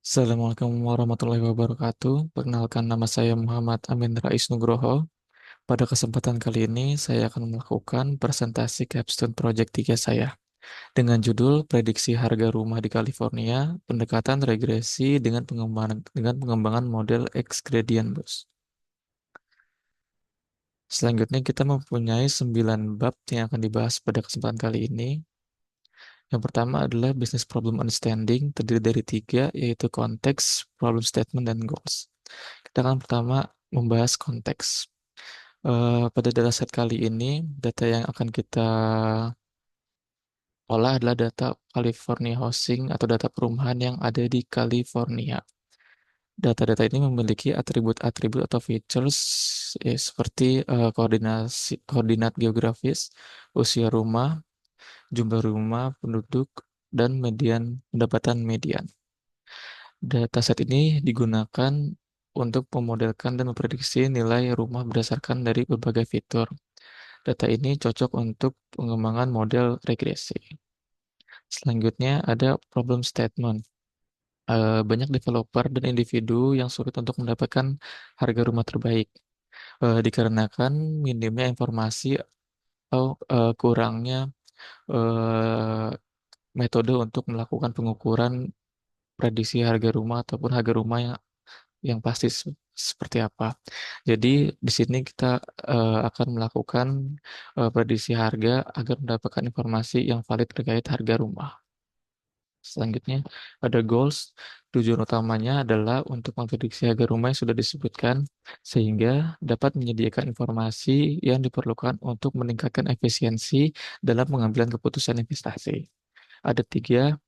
Assalamualaikum warahmatullahi wabarakatuh. Perkenalkan, nama saya Muhammad Amin Rais Nugroho. Pada kesempatan kali ini saya akan melakukan presentasi capstone project 3 saya dengan judul Prediksi Harga Rumah di California, Pendekatan Regresi dengan pengembangan model X gradient Bus. Selanjutnya kita mempunyai 9 bab yang akan dibahas pada kesempatan kali ini. Yang pertama adalah Business Problem Understanding, terdiri dari 3, yaitu konteks, problem statement, dan goals. Kita akan pertama membahas konteks. Pada dataset kali ini, data yang akan kita olah adalah data California Housing atau data perumahan yang ada di California. Data-data ini memiliki atribut-atribut atau features seperti koordinat geografis, usia rumah, jumlah rumah, penduduk, dan pendapatan median. Dataset ini digunakan untuk memodelkan dan memprediksi nilai rumah berdasarkan dari berbagai fitur. Data ini cocok untuk pengembangan model regresi. Selanjutnya ada problem statement. Banyak developer dan individu yang sulit untuk mendapatkan harga rumah terbaik, dikarenakan minimnya informasi atau kurangnya eh, metode untuk melakukan pengukuran prediksi harga rumah ataupun harga rumah yang pasti seperti apa. Jadi di sini kita akan melakukan prediksi harga agar mendapatkan informasi yang valid terkait harga rumah. Selanjutnya ada goals. Tujuan utamanya adalah untuk memprediksi harga rumah yang sudah disebutkan sehingga dapat menyediakan informasi yang diperlukan untuk meningkatkan efisiensi dalam pengambilan keputusan investasi. Ada 3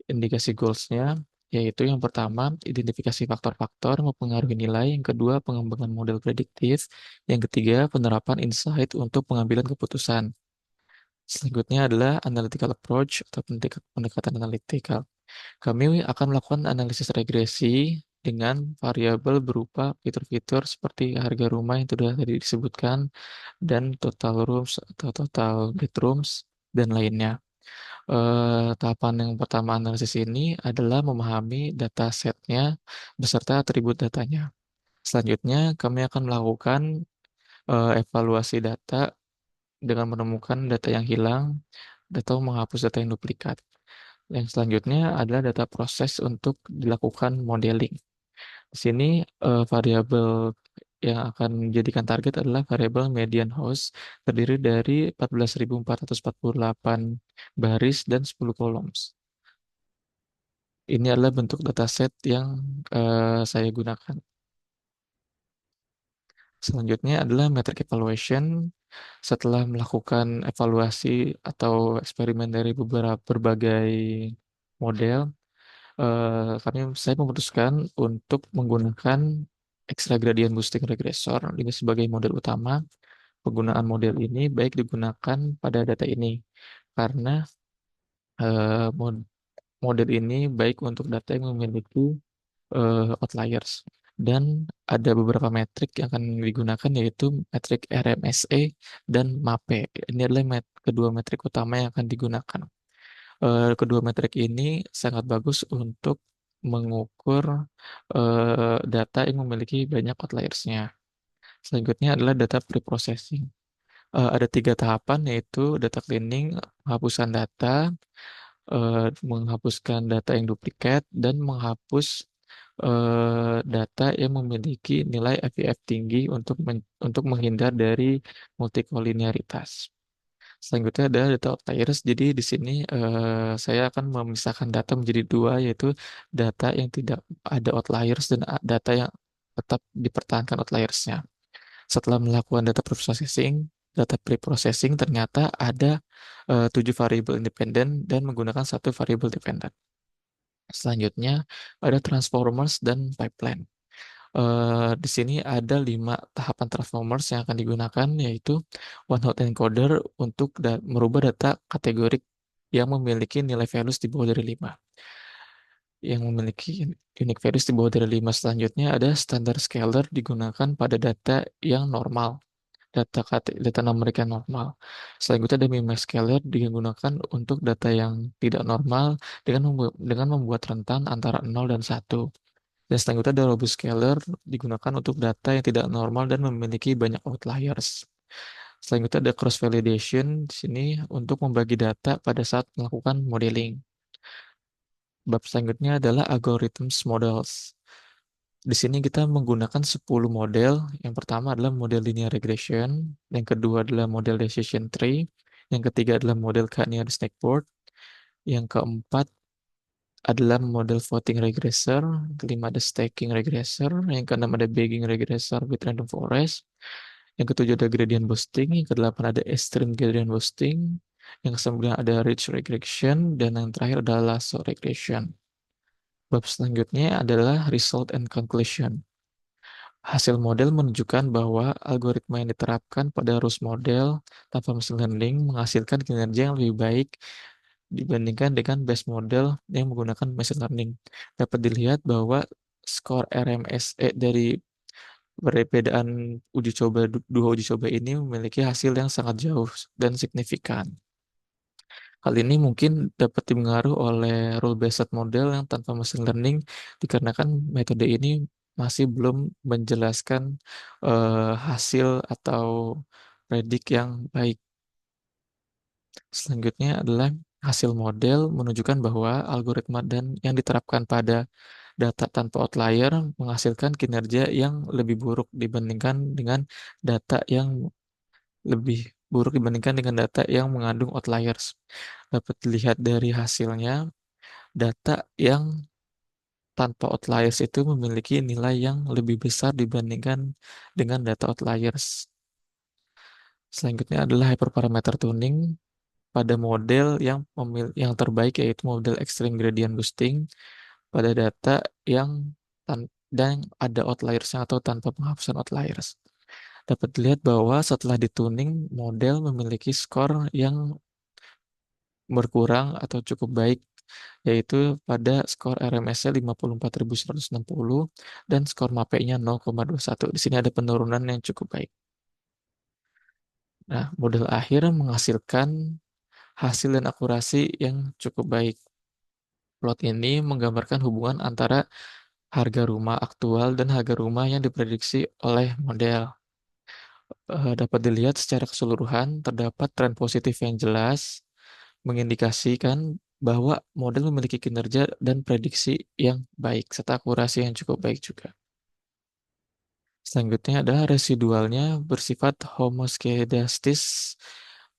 indikasi goals-nya, yaitu yang pertama, identifikasi faktor-faktor yang mempengaruhi nilai, yang kedua, pengembangan model prediktif, yang ketiga, penerapan insight untuk pengambilan keputusan. Selanjutnya adalah analytical approach atau pendekatan analitikal. Kami akan melakukan analisis regresi dengan variabel berupa fitur-fitur seperti harga rumah yang sudah tadi disebutkan, dan total rooms atau total bedrooms, dan lainnya. Tahapan yang pertama analisis ini adalah memahami data setnya beserta atribut datanya. Selanjutnya, kami akan melakukan evaluasi data dengan menemukan data yang hilang atau menghapus data yang duplikat. Yang selanjutnya adalah data proses untuk dilakukan modeling. Di sini variabel yang akan menjadikan target adalah variabel median host, terdiri dari 14.448 baris dan 10 columns. Ini adalah bentuk dataset yang saya gunakan. Selanjutnya adalah metric evaluation. Setelah melakukan evaluasi atau eksperimen dari berbagai model, saya memutuskan untuk menggunakan extra gradient boosting regressor ini sebagai model utama. Penggunaan model ini baik digunakan pada data ini karena eh, mod- model ini baik untuk data yang memiliki outliers. Dan ada beberapa metrik yang akan digunakan, yaitu metrik RMSE dan MAPE. Ini adalah kedua metrik utama yang akan digunakan. Kedua metrik ini sangat bagus untuk mengukur data yang memiliki banyak outliersnya. Selanjutnya adalah data preprocessing. Ada 3 tahapan, yaitu data cleaning, penghapusan data, menghapuskan data yang duplikat, dan menghapus data yang memiliki nilai FIF tinggi untuk menghindar dari multikolinearitas. Selanjutnya ada data outliers. Jadi di sini saya akan memisahkan data menjadi 2, yaitu data yang tidak ada outliers dan data yang tetap dipertahankan outliersnya. Setelah melakukan data preprocessing ternyata ada 7 variabel independen dan menggunakan 1 variabel dependent. Selanjutnya ada transformers dan pipeline. Di sini ada 5 tahapan transformers yang akan digunakan, yaitu one hot encoder untuk merubah data kategorik yang memiliki nilai values di bawah dari 5. Yang memiliki unique values di bawah dari 5. Selanjutnya ada standard scaler digunakan pada data yang normal. data numerik yang normal. Selanjutnya ada min max scaler digunakan untuk data yang tidak normal dengan membuat rentan antara 0 dan 1. Dan selanjutnya ada robust scaler digunakan untuk data yang tidak normal dan memiliki banyak outliers. Selanjutnya ada cross validation di sini untuk membagi data pada saat melakukan modeling. Bab selanjutnya adalah algorithms models. Di sini kita menggunakan 10 model. Yang pertama adalah model linear regression, yang kedua adalah model decision tree, yang ketiga adalah model K-near snackboard, yang keempat adalah model voting regressor, yang kelima ada stacking regressor, yang keenam ada bagging regressor with random forest, yang ketujuh ada gradient boosting, yang kedelapan ada extreme gradient boosting, yang kesembilan ada ridge regression, dan yang terakhir adalah lasso regression. Bab selanjutnya adalah result and conclusion. Hasil model menunjukkan bahwa algoritma yang diterapkan pada rules model tanpa machine learning menghasilkan kinerja yang lebih baik dibandingkan dengan base model yang menggunakan machine learning. Dapat dilihat bahwa skor RMSE dari perbedaan dua uji coba ini memiliki hasil yang sangat jauh dan signifikan. Hal ini mungkin dapat dipengaruhi oleh rule-based model yang tanpa machine learning dikarenakan metode ini masih belum menjelaskan hasil atau predik yang baik. Selanjutnya adalah hasil model menunjukkan bahwa algoritma dan yang diterapkan pada data tanpa outlier menghasilkan kinerja yang lebih buruk dibandingkan dengan data yang data yang mengandung outliers. Dapat dilihat dari hasilnya, data yang tanpa outliers itu memiliki nilai yang lebih besar dibandingkan dengan data outliers. Selanjutnya adalah hyperparameter tuning pada model yang terbaik, yaitu model extreme gradient boosting pada data yang dan ada outliersnya atau tanpa penghapusan outliers. Dapat dilihat bahwa setelah dituning, model memiliki skor yang berkurang atau cukup baik, yaitu pada skor RMS-nya 54.160 dan skor MAPE-nya 0,21. Di sini ada penurunan yang cukup baik. Nah, model akhir menghasilkan hasil dan akurasi yang cukup baik. Plot ini menggambarkan hubungan antara harga rumah aktual dan harga rumah yang diprediksi oleh model. Dapat dilihat secara keseluruhan terdapat tren positif yang jelas mengindikasikan bahwa model memiliki kinerja dan prediksi yang baik serta akurasi yang cukup baik juga. Selanjutnya adalah residualnya bersifat homoskedastis.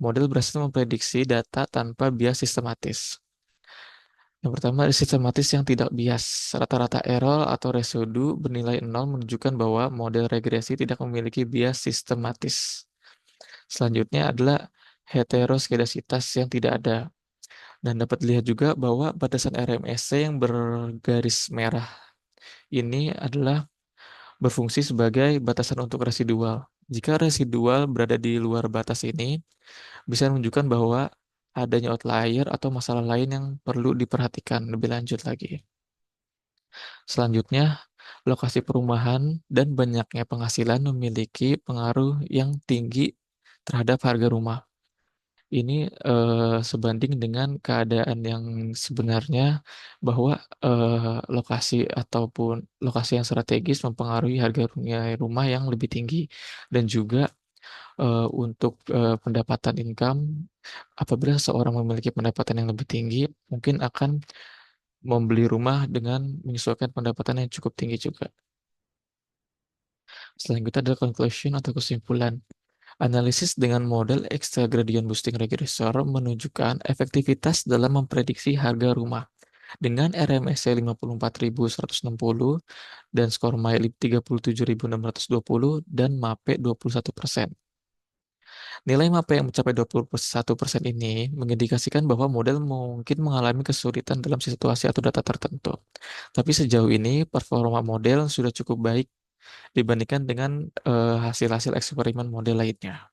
Model berhasil memprediksi data tanpa bias sistematis. Yang pertama, sistematis yang tidak bias. Rata-rata error atau residu bernilai 0 menunjukkan bahwa model regresi tidak memiliki bias sistematis. Selanjutnya adalah heteroskedasitas yang tidak ada. Dan dapat dilihat juga bahwa batasan RMSC yang bergaris merah ini adalah berfungsi sebagai batasan untuk residual. Jika residual berada di luar batas ini, bisa menunjukkan bahwa adanya outlier atau masalah lain yang perlu diperhatikan lebih lanjut lagi. Selanjutnya, lokasi perumahan dan banyaknya penghasilan memiliki pengaruh yang tinggi terhadap harga rumah. Ini sebanding dengan keadaan yang sebenarnya bahwa lokasi yang strategis mempengaruhi harga rumah yang lebih tinggi dan juga untuk pendapatan income, apabila seorang memiliki pendapatan yang lebih tinggi, mungkin akan membeli rumah dengan menyesuaikan pendapatan yang cukup tinggi juga. Selanjutnya adalah conclusion atau kesimpulan. Analisis dengan model extra gradient boosting regressor menunjukkan efektivitas dalam memprediksi harga rumah. Dengan RMSE 54.160 dan skor MAE 37.620 dan MAPE 21%. Nilai MAPE yang mencapai 21% ini mengindikasikan bahwa model mungkin mengalami kesulitan dalam situasi atau data tertentu. Tapi sejauh ini performa model sudah cukup baik dibandingkan dengan hasil-hasil eksperimen model lainnya.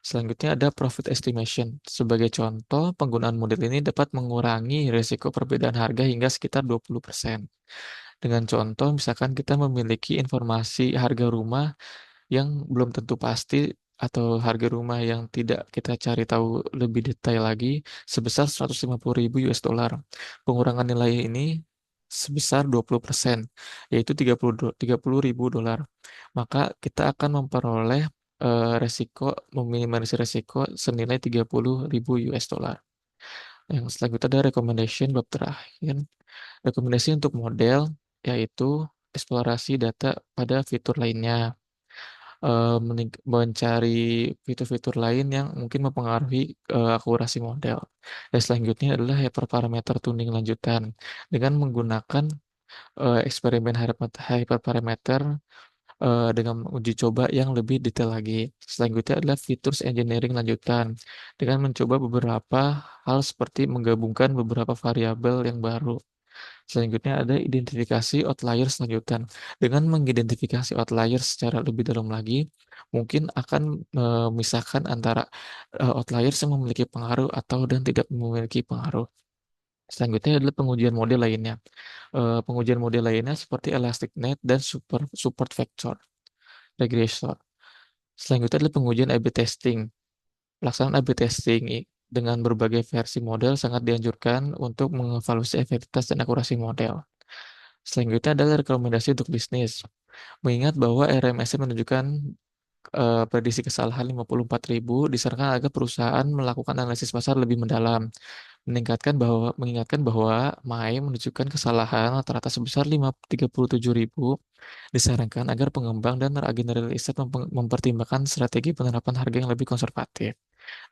Selanjutnya ada profit estimation. Sebagai contoh, penggunaan model ini dapat mengurangi risiko perbedaan harga hingga sekitar 20%. Dengan contoh, misalkan kita memiliki informasi harga rumah yang belum tentu pasti atau harga rumah yang tidak kita cari tahu lebih detail lagi sebesar 150.000 US dollar. Pengurangan nilai ini sebesar 20%, yaitu 30.000 dolar. Maka kita akan memperoleh resiko, meminimalisir resiko senilai 30.000 US dollar. Yang selanjutnya ada recommendation bab terakhir. Rekomendasi untuk model yaitu eksplorasi data pada fitur lainnya, mencari fitur-fitur lain yang mungkin mempengaruhi akurasi model. Dan selanjutnya adalah hyperparameter tuning lanjutan dengan menggunakan eksperimen hyperparameter dengan uji coba yang lebih detail lagi. Selanjutnya adalah features engineering lanjutan dengan mencoba beberapa hal seperti menggabungkan beberapa variabel yang baru. Selanjutnya ada identifikasi outlier selanjutan. Dengan mengidentifikasi outlier secara lebih dalam lagi, mungkin akan memisahkan antara outliers yang memiliki pengaruh atau dan tidak memiliki pengaruh. Selanjutnya adalah pengujian model lainnya. Pengujian model lainnya seperti elastic net dan support vector regressor. Selanjutnya adalah pengujian A/B testing. Pelaksanaan A/B testing dengan berbagai versi model sangat dianjurkan untuk mengevaluasi efektivitas dan akurasi model. Selanjutnya adalah rekomendasi untuk bisnis. Mengingat bahwa RMS menunjukkan prediksi kesalahan 54.000, disarankan agar perusahaan melakukan analisis pasar lebih mendalam. Mengingatkan bahwa MAI menunjukkan kesalahan rata-rata sebesar 37.000, disarankan agar pengembang dan agen real estate mempertimbangkan strategi penerapan harga yang lebih konservatif.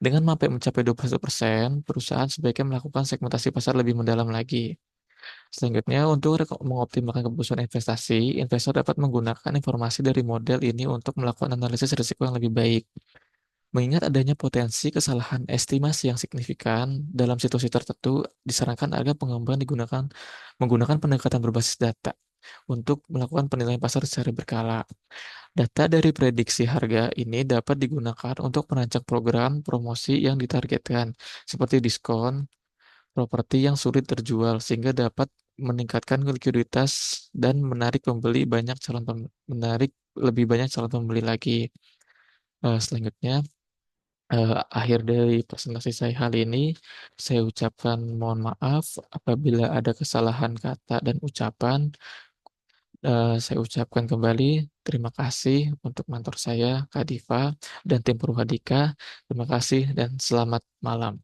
Dengan mampu mencapai 21%, perusahaan sebaiknya melakukan segmentasi pasar lebih mendalam lagi. Selanjutnya, untuk mengoptimalkan keputusan investasi, investor dapat menggunakan informasi dari model ini untuk melakukan analisis risiko yang lebih baik. Mengingat adanya potensi kesalahan estimasi yang signifikan dalam situasi tertentu, disarankan agar pengembang menggunakan pendekatan berbasis data untuk melakukan penilaian pasar secara berkala. Data dari prediksi harga ini dapat digunakan untuk merancang program promosi yang ditargetkan, seperti diskon, properti yang sulit terjual sehingga dapat meningkatkan likuiditas dan menarik lebih banyak calon pembeli lagi. Selanjutnya, akhir dari presentasi saya kali ini, saya ucapkan mohon maaf apabila ada kesalahan kata dan ucapan. Saya ucapkan kembali terima kasih untuk mentor saya, Kak Diva, dan tim Purwadika. Terima kasih dan selamat malam.